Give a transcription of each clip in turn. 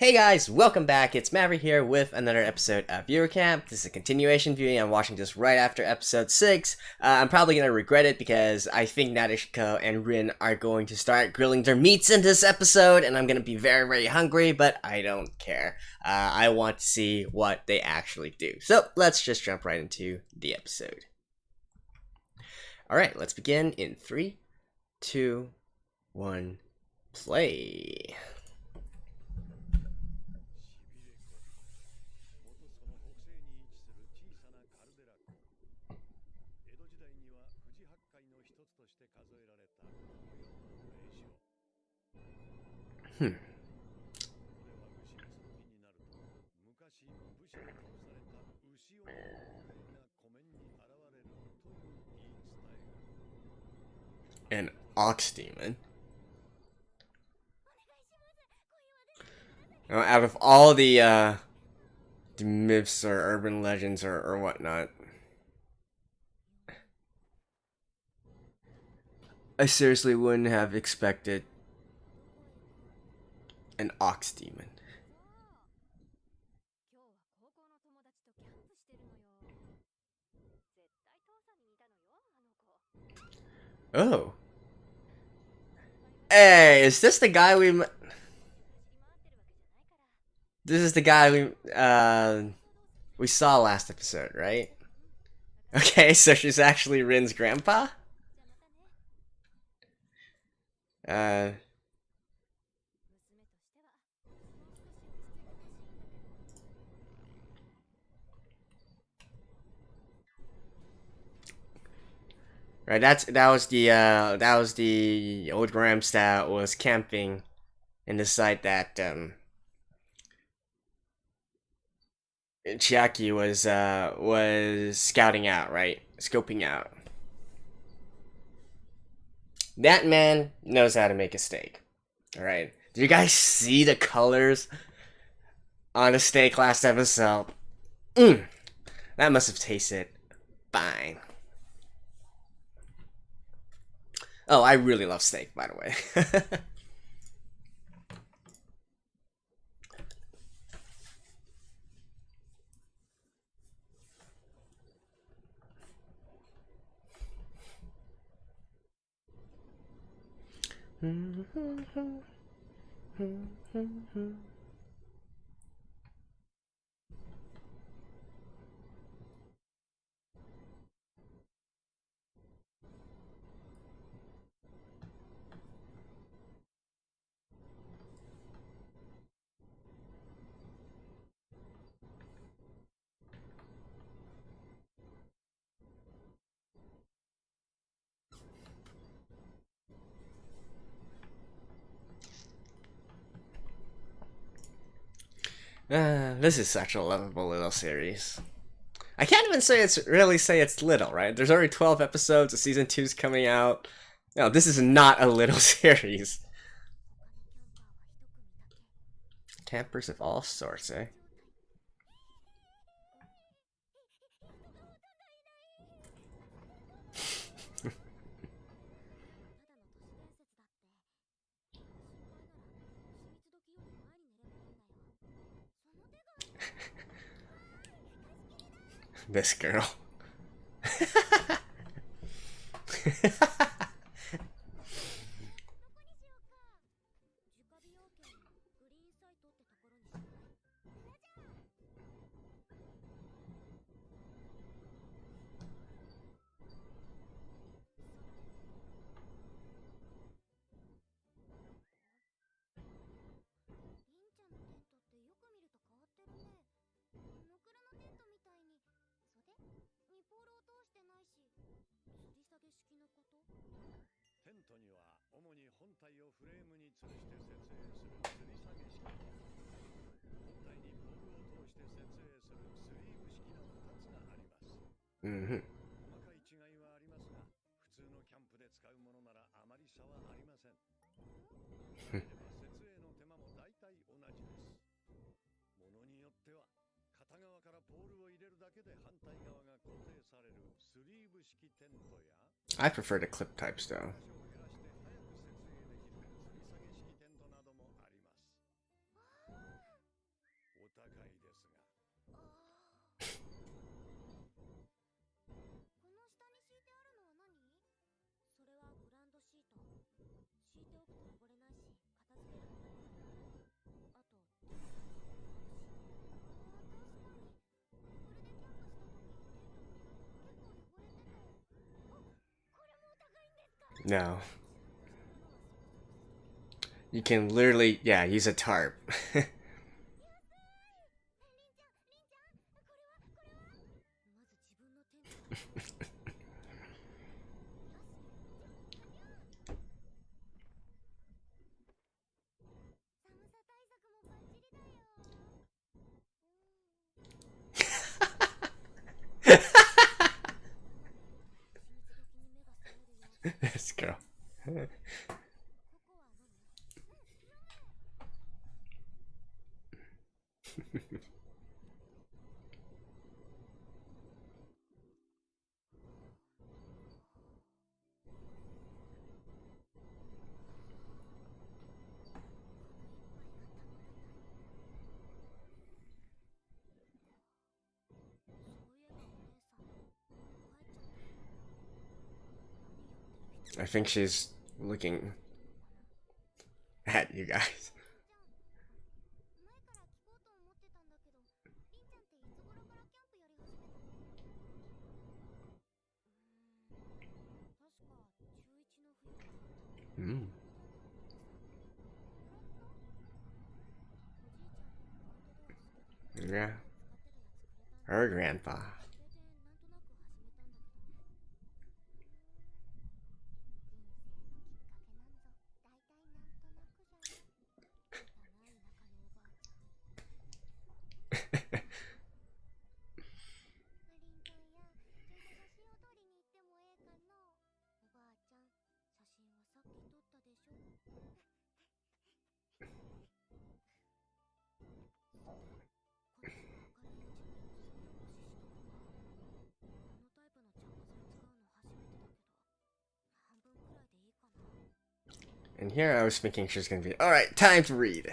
Hey guys, welcome back. It's Maverick here with another episode of Yuru Camp. This is a continuation viewing. I'm watching this right after episode 6. I'm probably going to regret it because I think Nadeshiko and Rin are going to start grilling their meats in this episode, and I'm going to be very, very hungry, but I don't care. I want to see what they actually do. So let's just jump right into the episode. Alright, let's begin in 3, 2, 1, play. An ox demon. Out of all the myths or urban legends or whatnot, I seriously wouldn't have expected an ox demon. Oh. Hey, is this the guy This is the guy we saw last episode, right? Okay, so she's actually Rin's grandpa? Right, that was the old Gramps that was camping in the site that Chiaki was scouting out, right? Scoping out. That man knows how to make a steak. Alright. Did you guys see the colors on the steak last episode? That must have tasted fine. Oh, I really love steak, by the way. This is such a lovable little series. I can't even say it's little, right? There's already 12 episodes, the season 2's coming out. No, this is not a little series. Campers of all sorts, eh? This girl. Mm-hmm. I prefer the clip types though. No. You can literally, yeah, use a tarp. This girl. I think she's looking at you guys. Yeah. Her grandpa. And here I was thinking she was gonna be, alright, time to read.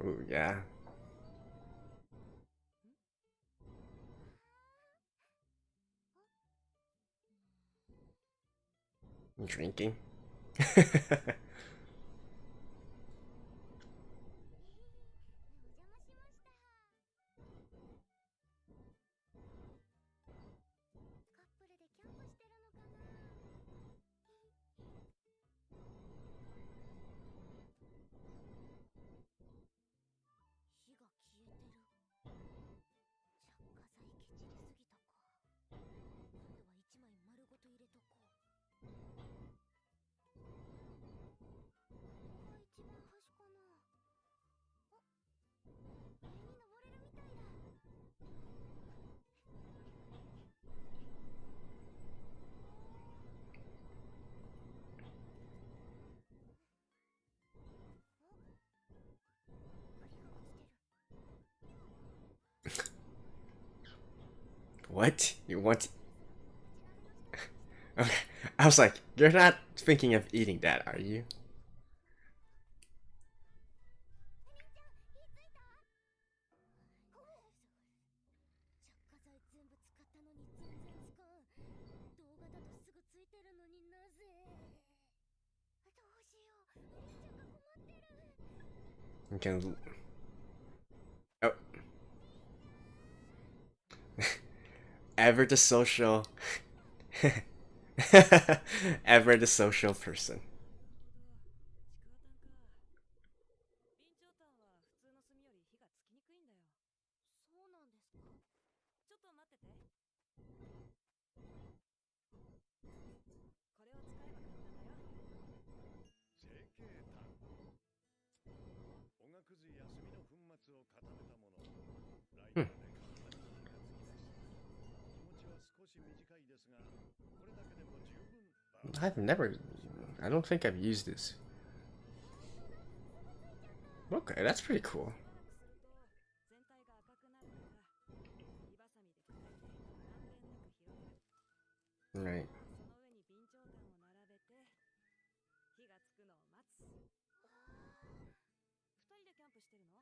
Oh, yeah. Drinking. What? You want? Okay. I was like, you're not thinking of eating that, are you? You can. Oh. Ever the social. Ever the social person. ちょっと待ってて。これを使えば簡単だよ。成形炭。おがくずや炭の粉末を固めたもの。ライターで簡単に火がつきます。気持ちは少し短いですが、これだけでも十分。I've never. I don't think I've used this. Okay, that's pretty cool. 全体が赤くなるから、火ばさみで砕いてまんべんなく広げる。 Right. その上に備長炭を並べて火がつくのを待つ。二人でキャンプしてるの？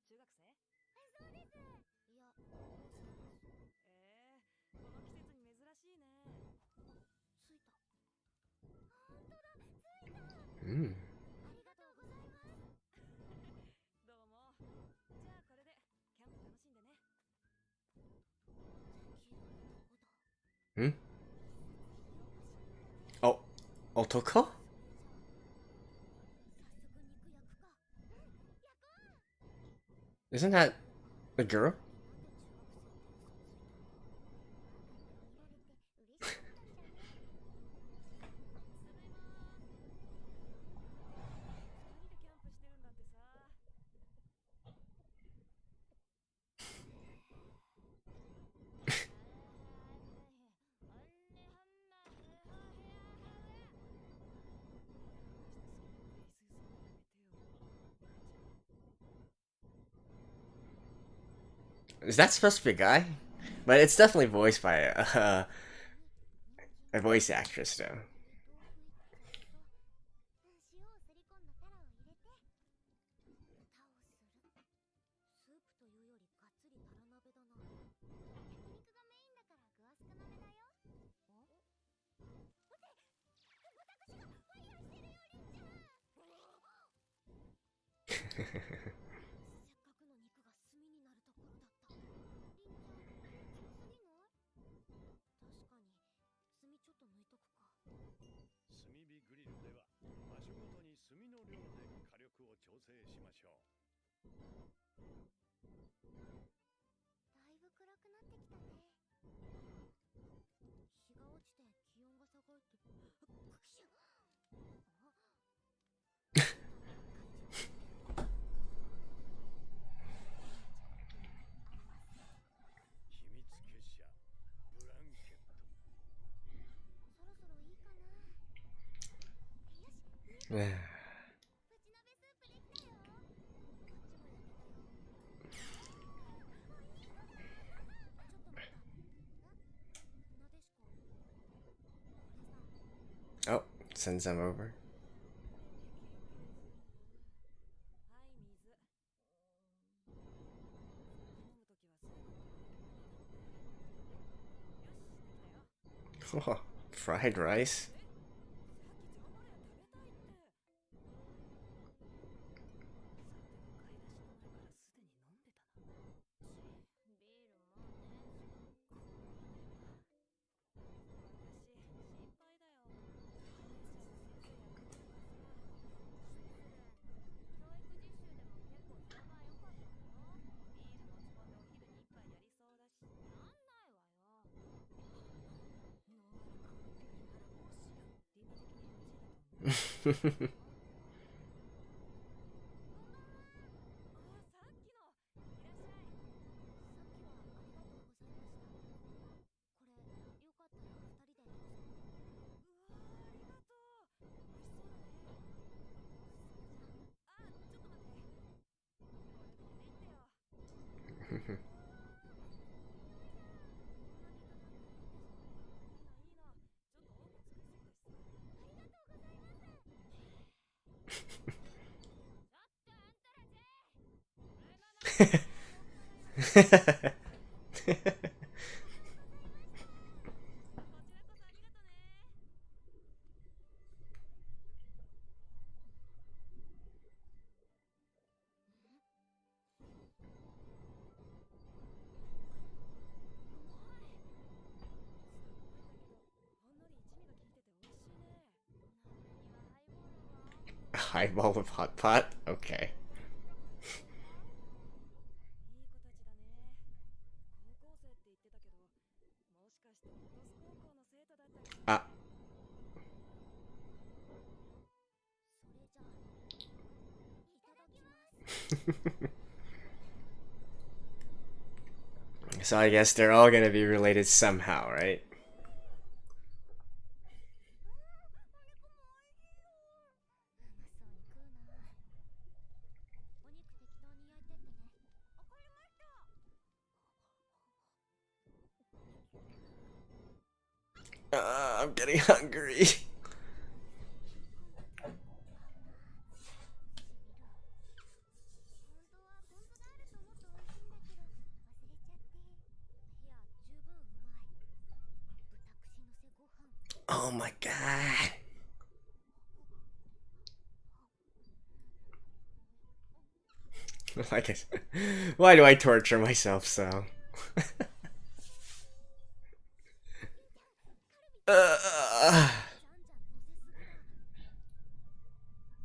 中学生？そうです。いや、この季節に珍しいね。ついた。本当だ、ついた。Mm. ありがとうございます。どうも。じゃあこれでキャンプ楽しんでね。Hmm? Oh, Otoko? Isn't that a girl? Is that supposed to be a guy? But it's definitely voiced by a voice actress, though. 塩をすり込んだタラを入れて蓋をする。スープというよりがっつりタラ鍋だな。焼肉がメインだから具は少なめだよ。待って、私がファイヤーしてるよ、りんちゃん。せっかくの肉が炭になるところだった。りんちゃん、強すぎない？確かに炭ちょっと抜いとくか。炭火グリルでは場所ごとに炭の量で火力を調整しましょう。だいぶ暗くなってきたね。日が落ちて気温が下がるって。くしゅ。秘密結社ブランケット。そろそろいいかな。よし、プチ鍋スープできたよ。こっちも焼けたよ。お肉だ。ちょっと待った。なでしこ。これさ。Oh, sends them over. はい、水。飲むときは水分取らなきゃダメだって。よし、できたよ。 Oh, fried rice? さっきジャンバレー食べたいって。さては買い出しの前からすでに飲んでたな。ビールもうね。私、心配だよ。先生やってるのかしら。教育実習でも結構評判良かったのよ。ビール持ち込んでお昼に一杯やりそうだし。なんないわよ。ノンアルカフェビールならもしや。倫理的に NG だと思う。あ、さっきの。いらっしゃい。さっきはありがとうございました。これ、よかったら二人でどうぞ。うわー、ありがとう。美味しそうだね。あ、ちょっと待って。これ飲んでいってよ。いいな。ちょっと多く作りすぎたしさ。ありがとうございます。ちょっとあんたらぜ。こちらこそありがとね。ほんのり一味が効いてて美味しいね。 鍋にはハイボールが合うの。 Highball with hot pot? Okay. いい子たちだね。So I guess they're all gonna be related somehow, right? I'm getting hungry. Oh my god. Like, why do I torture myself so?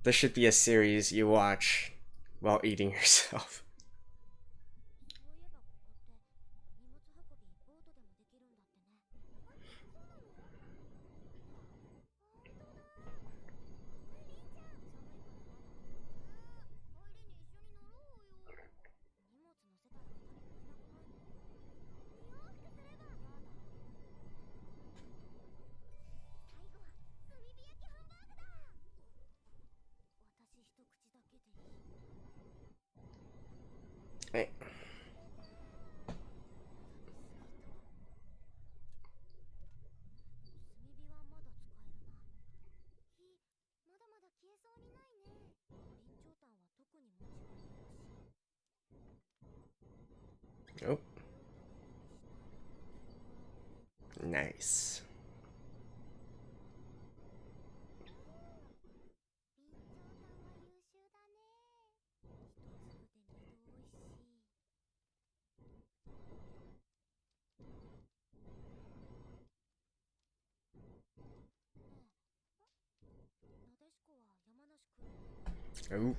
This should be a series you watch while eating yourself. Hey. Oh. Nice. Oh.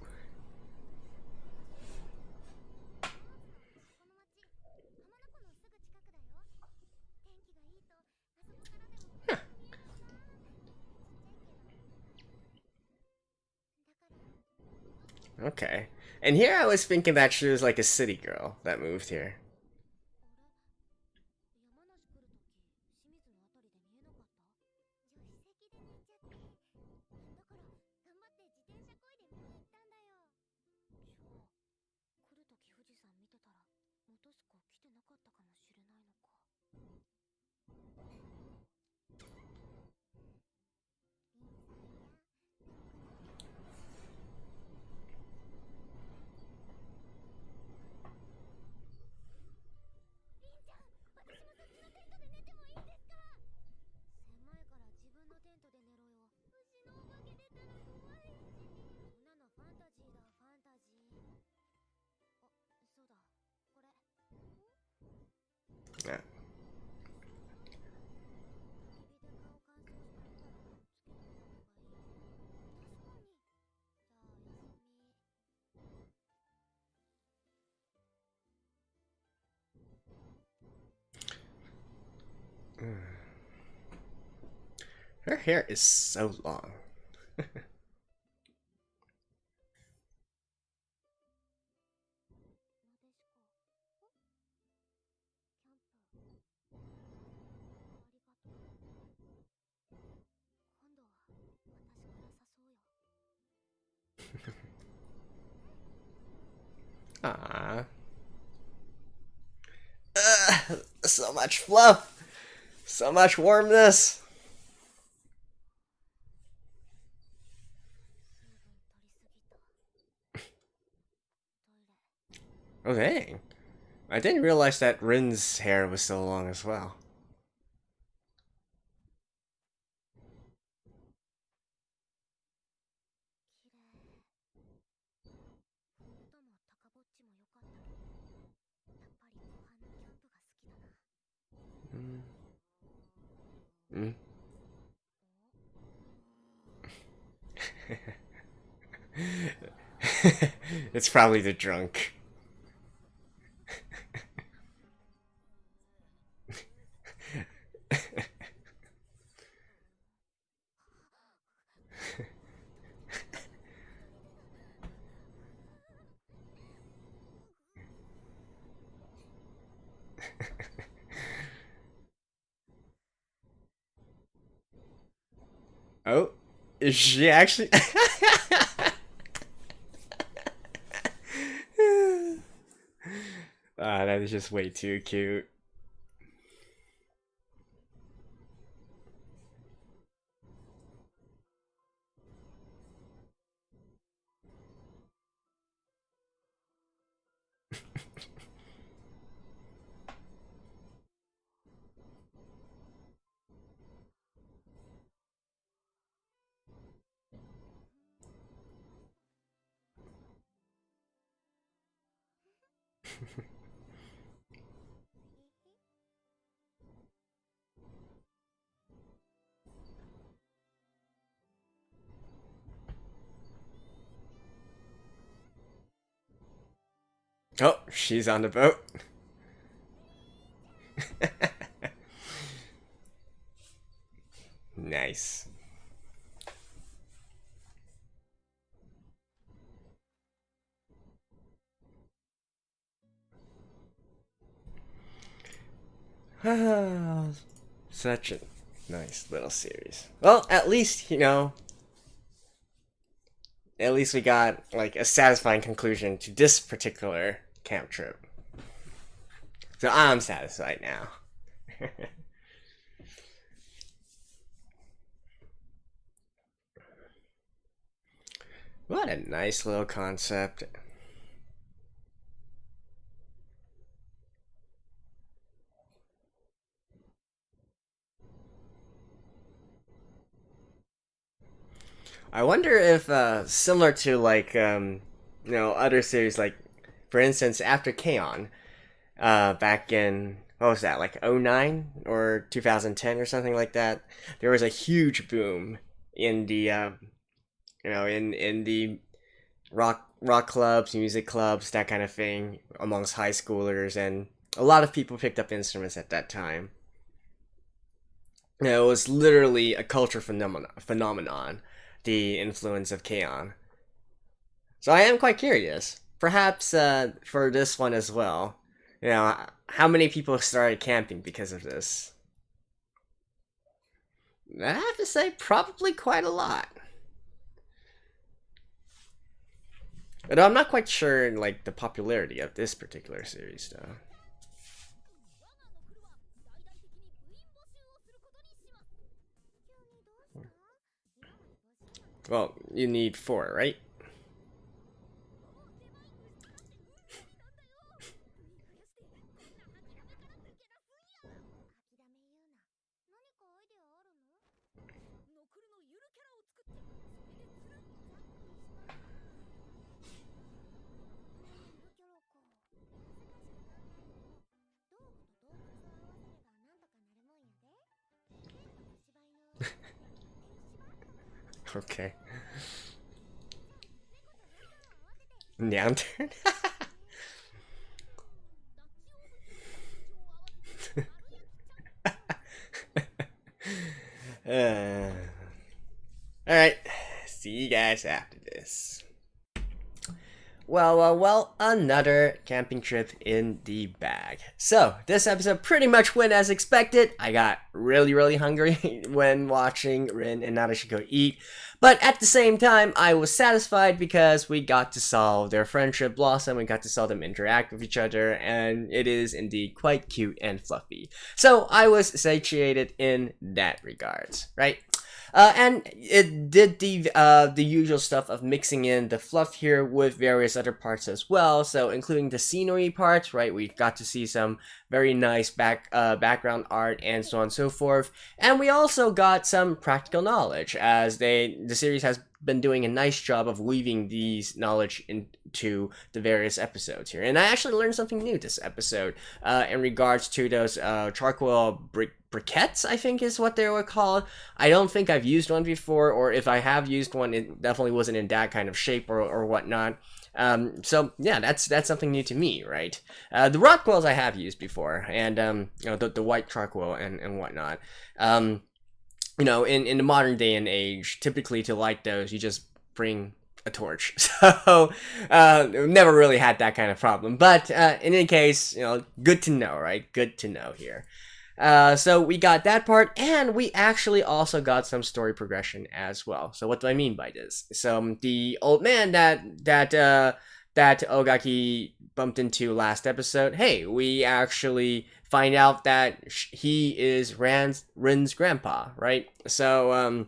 Okay. And here I was thinking that she was like a city girl that moved here. Yeah. Her hair is so long. Ah. So much fluff. So much warmness. Oh dang. I didn't realize that Rin's hair was so long as well. Mm. It's probably the drunk. Is she actually? Ah, that is just way too cute. Oh, she's on the boat. Nice. Such a nice little series. Well, at least, at least we got like a satisfying conclusion to this particular camp trip. So I'm satisfied now. What a nice little concept. I wonder if, similar to like, other series, like, for instance, after K-On, back in, what was that, like 09 or 2010 or something like that, there was a huge boom in the, in the rock clubs, music clubs, that kind of thing, amongst high schoolers, and a lot of people picked up instruments at that time. It was literally a culture phenomenon, the influence of K-On. So I am quite curious. Perhaps for this one as well. How many people started camping because of this? I have to say, probably quite a lot. But I'm not quite sure, like, the popularity of this particular series, though. Well, you need 4, right? Okay. Lantern? Alright. See you guys after this. Well, another camping trip in the bag. So, this episode pretty much went as expected. I got really hungry when watching Rin and Nadeshiko eat. But at the same time, I was satisfied because we got to saw their friendship blossom, we got to saw them interact with each other, and it is indeed quite cute and fluffy. So, I was satiated in that regards, right? And it did the usual stuff of mixing in the fluff here with various other parts as well. So including the scenery parts, right? We got to see some very nice background art and so on and so forth. And we also got some practical knowledge, as the series has been doing a nice job of weaving these knowledge into the various episodes here. And I actually learned something new this episode in regards to those charcoal briquettes, I think is what they were called. I don't think I've used one before, or if I have used one, it definitely wasn't in that kind of shape or whatnot. So yeah, that's something new to me, right? The rock quills I have used before, and the white charcoal and whatnot. In the modern day and age, typically to light those, you just bring a torch. So never really had that kind of problem. But in any case, good to know, right? Good to know here. So we got that part, and we actually also got some story progression as well. So what do I mean by this? So the old man that Ogaki bumped into last episode, hey, we actually find out that he is Rin's grandpa, right? So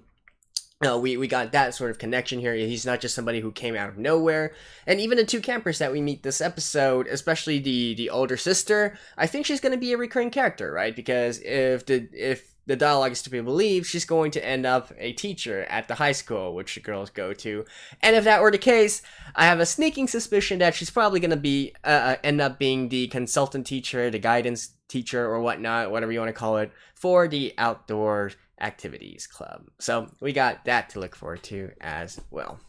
no, we got that sort of connection here. He's not just somebody who came out of nowhere. And even the two campers that we meet this episode, especially the older sister, I think she's going to be a recurring character, right? Because if the dialogue is to be believed, she's going to end up a teacher at the high school which the girls go to. And if that were the case, I have a sneaking suspicion that she's probably going to be end up being the consultant teacher, the guidance teacher, or whatnot, whatever you want to call it, for the outdoor activities club. So we got that to look forward to as well.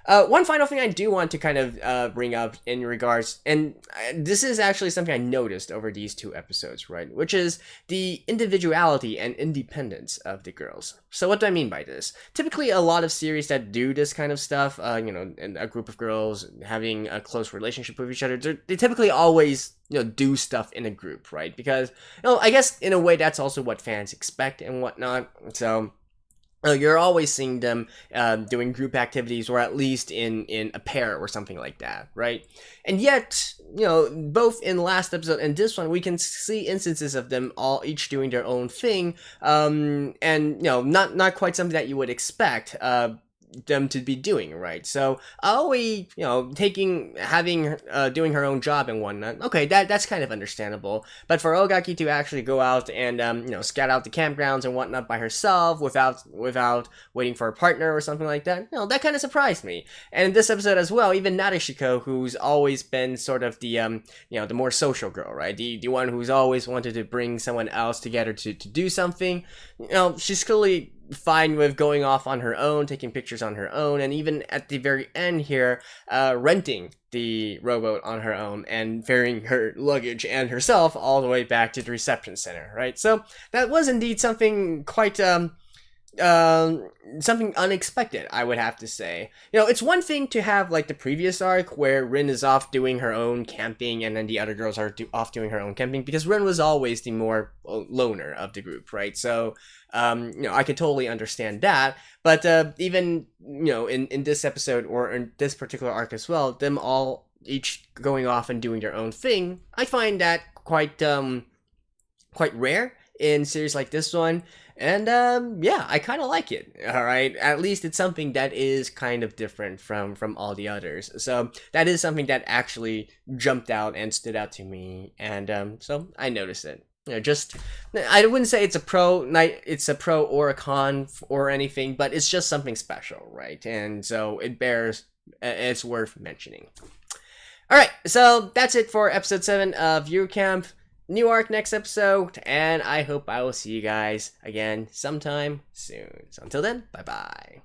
One final thing I do want to kind of bring up in regards, and this is actually something I noticed over these two episodes, right? Which is the individuality and independence of the girls. So what do I mean by this? Typically, a lot of series that do this kind of stuff, and a group of girls having a close relationship with each other, they typically always, do stuff in a group, right? Because, I guess in a way that's also what fans expect and whatnot. So you're always seeing them doing group activities, or at least in a pair or something like that, right? And yet, both in last episode and this one, we can see instances of them all each doing their own thing, and not quite something that you would expect them to be doing, right? So Aoi, doing her own job and whatnot, okay, that's kind of understandable. But for Ogaki to actually go out and scout out the campgrounds and whatnot by herself without waiting for a partner or something like that, that kind of surprised me. And in this episode as well, even Narishiko, who's always been sort of the the more social girl, right? The one who's always wanted to bring someone else together to do something, she's clearly fine with going off on her own, taking pictures on her own, and even at the very end here, renting the rowboat on her own and ferrying her luggage and herself all the way back to the reception center, right? So that was indeed something quite something unexpected, I would have to say. It's one thing to have like the previous arc where Rin is off doing her own camping and then the other girls are off doing her own camping, because Rin was always the more loner of the group, right? So I can totally understand that. But even in this episode, or in this particular arc as well, them all each going off and doing their own thing, I find that quite rare in series like this one. And I kind of like it. All right, at least it's something that is kind of different from all the others. So that is something that actually jumped out and stood out to me, and so I noticed it. I wouldn't say it's a pro or a con or anything, but it's just something special, right? And so it's worth mentioning. All right, so that's it for episode 7 of Yuru Camp. New arc next episode, and I hope I will see you guys again sometime soon. So until then, bye bye.